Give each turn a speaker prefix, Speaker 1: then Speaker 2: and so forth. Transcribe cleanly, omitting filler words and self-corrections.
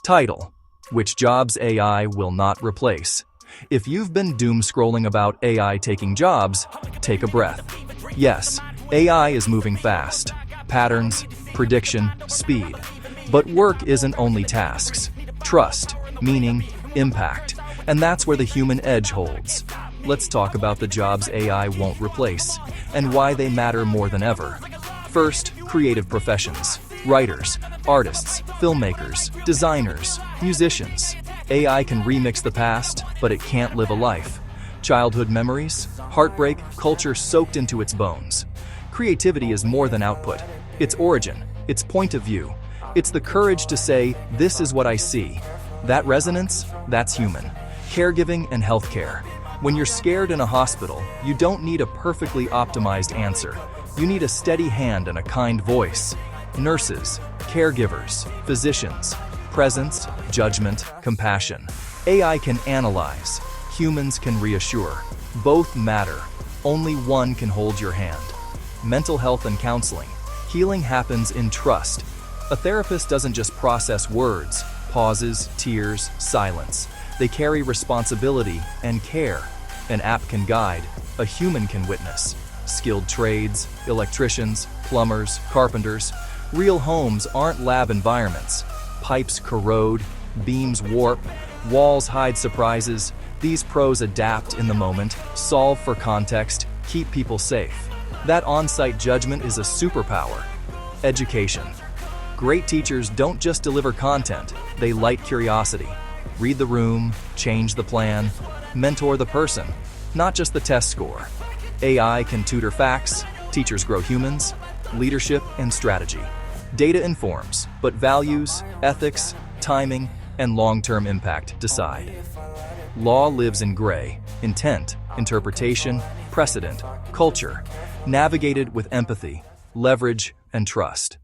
Speaker 1: Title: Which Jobs AI Will Not Replace. If you've been doom scrolling about AI taking jobs, take a breath. Yes, AI is moving fast. Patterns, prediction, speed. But work isn't only tasks. Trust, meaning, impact. And that's where the human edge holds. Let's talk about the jobs AI won't replace, and why they matter more than ever. First, creative professions. Writers, artists, filmmakers, designers, musicians. AI can remix the past, but it can't live a life. Childhood memories, heartbreak, culture soaked into its bones. Creativity is more than output. It's origin, it's point of view. It's the courage to say, "This is what I see." That resonance, that's human. Caregiving and healthcare. When you're scared in a hospital, you don't need a perfectly optimized answer. You need a steady hand and a kind voice. Nurses, caregivers, physicians. Presence, judgment, compassion. AI can analyze. Humans can reassure. Both matter. Only one can hold your hand. Mental health and counseling. Healing happens in trust. A therapist doesn't just process words, pauses, tears, silence. They carry responsibility and care. An app can guide, a human can witness. Skilled trades, electricians, plumbers, carpenters. Real homes aren't lab environments. Pipes corrode, beams warp, walls hide surprises. These pros adapt in the moment, solve for context, keep people safe. That on-site judgment is a superpower. Education. Great teachers don't just deliver content, they light curiosity. Read the room, change the plan, mentor the person, not just the test score. AI can tutor facts, teachers grow humans, leadership and strategy. Data informs, but values, ethics, timing, and long-term impact decide. Law lives in gray: intent, interpretation, precedent, culture, navigated with empathy, leverage, and trust.